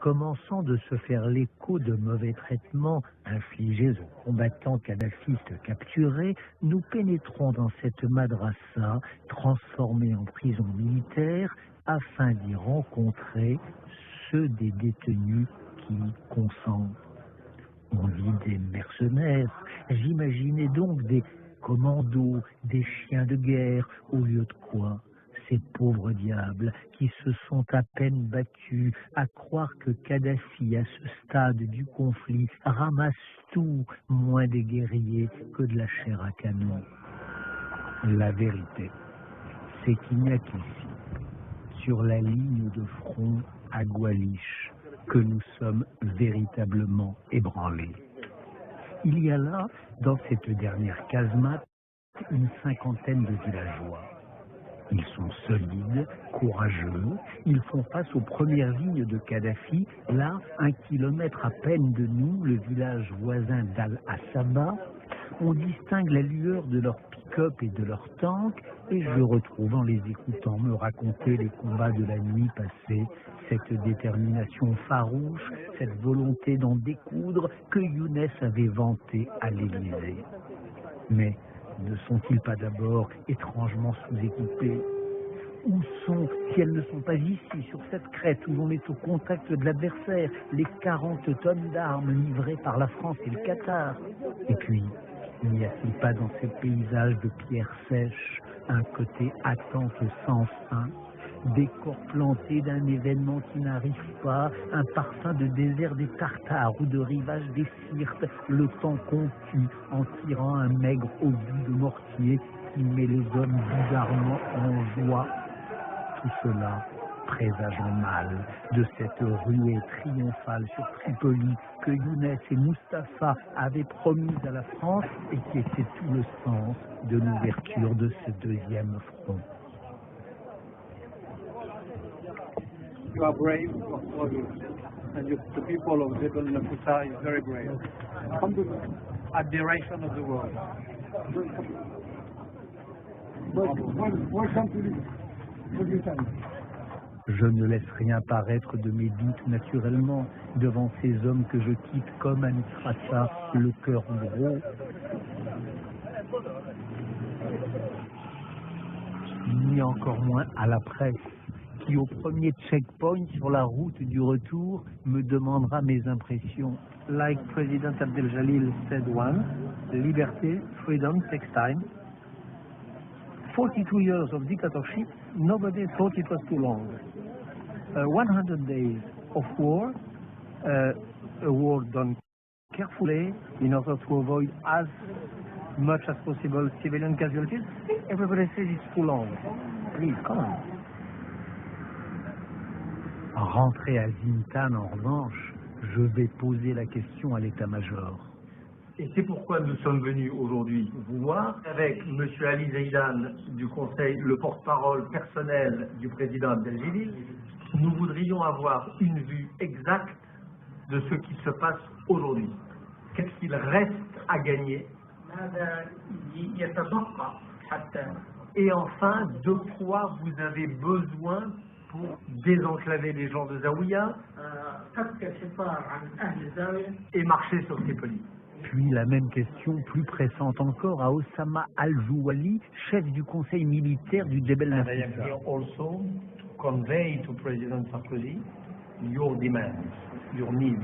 commençant de se faire l'écho de mauvais traitements infligés aux combattants kadhafistes capturés, nous pénétrons dans cette madrasa transformée en prison militaire afin d'y rencontrer ceux des détenus qui y consentent. On vit des mercenaires, j'imaginais donc des commandos, des chiens de guerre, au lieu de quoi ces pauvres diables qui se sont à peine battus à croire que Kadhafi, à ce stade du conflit, ramasse tout, moins des guerriers que de la chair à canon. La vérité, c'est qu'il n'y a qu'ici, sur la ligne de front à Goualich, que nous sommes véritablement ébranlés. Il y a là, dans cette dernière casemate, une cinquantaine de villageois. Ils sont solides, courageux, ils font face aux premières lignes de Kadhafi. Là, 1 kilomètre à peine de nous, le village voisin d'Al-Asaba, on distingue la lueur de leurs pick-up et de leurs tanks, et je retrouve en les écoutant me raconter les combats de la nuit passée, cette détermination farouche, cette volonté d'en découdre que Younes avait vantée à l'Élysée. Mais ne sont-ils pas d'abord étrangement sous-équipés? Où sont, si elles ne sont pas ici, sur cette crête où l'on est au contact de l'adversaire, les 40 tonnes d'armes livrées par la France et le Qatar? Et puis, n'y a-t-il pas dans ces paysages de pierres sèches un côté attente sans fin, des corps plantés d'un événement qui n'arrive pas, un parfum de désert des Tartares ou de rivage des Sirtes, le temps qu'on tue en tirant un maigre obus de mortier qui met les hommes bizarrement en joie? Tout cela présageant mal de cette ruée triomphale sur Tripoli que Younes et Mustapha avaient promise à la France et qui était tout le sens de l'ouverture de ce deuxième front. You are brave, you are warriors, and the people of Jebel Nafisa is very brave. Come to the admiration of the world. Welcome to this. Je ne laisse rien paraître de mes doutes naturellement devant ces hommes que je quitte comme à Misrata, le cœur gros. Ni encore moins à la presse, qui au premier checkpoint sur la route du retour me demandera mes impressions. Like President Abdel Jalil said once, liberty, freedom takes time. 42 years of dictatorship, nobody thought it was too long. 100 days of war, a war done carefully in order to avoid as much as possible civilian casualties. Everybody says it's too long. Please, come on. Rentrer à Zintan, en revanche, je vais poser la question à l'état-major. Et c'est pourquoi nous sommes venus aujourd'hui vous voir avec M. Ali Zeidan du Conseil, le porte-parole personnel du président Abdel-Jalil. Nous voudrions avoir une vue exacte de ce qui se passe aujourd'hui. Qu'est-ce qu'il reste à gagner? Et enfin, de quoi vous avez besoin pour désenclaver les gens de Zawiya et marcher sur Tripoli? Puis la même question, plus pressante encore, à Osama Al-Jouali, chef du conseil militaire du Jebel Nafisa. I am here also to convey to President Sarkozy your demands, your needs.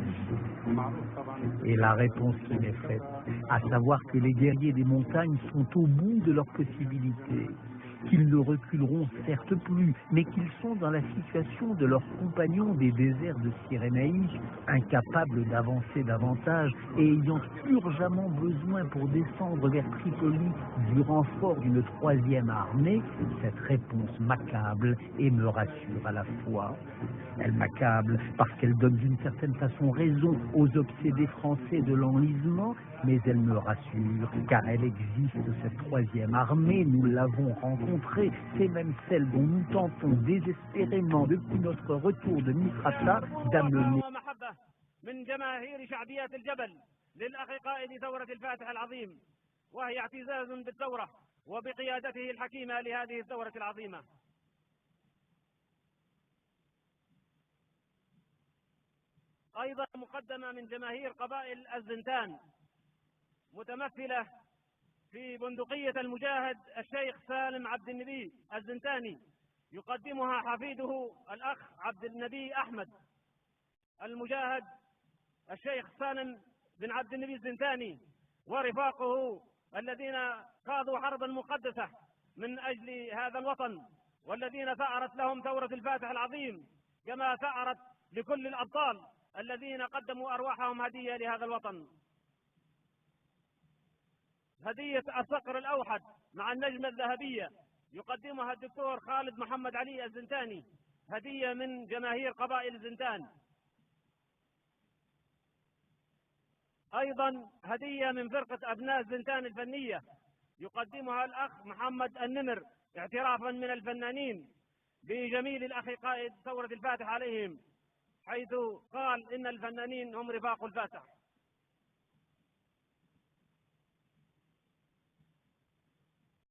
Et la réponse qui m'est faite, à savoir que les guerriers des montagnes sont au bout de leurs possibilités, qu'ils ne reculeront certes plus, mais qu'ils sont dans la situation de leurs compagnons des déserts de Cyrénaïque, incapables d'avancer davantage et ayant urgemment besoin pour descendre vers Tripoli du renfort d'une troisième armée. Cette réponse m'accable et me rassure à la fois. Elle m'accable parce qu'elle donne d'une certaine façon raison aux obsédés français de l'enlisement, mais elle me rassure car elle existe, cette troisième armée, nous l'avons rencontrée, c'est même celle dont nous tentons désespérément depuis notre retour de Misrata d'amener. أيضا مقدمة من جماهير قبائل الزنتان متمثلة في بندقية المجاهد الشيخ سالم عبد النبي الزنتاني، يقدمها حفيده الأخ عبد النبي أحمد. المجاهد الشيخ سالم بن عبد النبي الزنتاني ورفاقه الذين خاضوا حربا مقدسة من أجل هذا الوطن، والذين ثأرت لهم ثورة الفاتح العظيم، كما ثأرت لكل الأبطال الذين قدموا أرواحهم هدية لهذا الوطن. هدية الصقر الأوحد مع النجمة الذهبية يقدمها الدكتور خالد محمد علي الزنتاني، هدية من جماهير قبائل الزنتان. أيضا هدية من فرقة أبناء الزنتان الفنية يقدمها الأخ محمد النمر، اعترافا من الفنانين بجميل الأخ قائد ثورة الفاتح عليهم، حيث قال إن الفنانين هم رفاق الفاتح.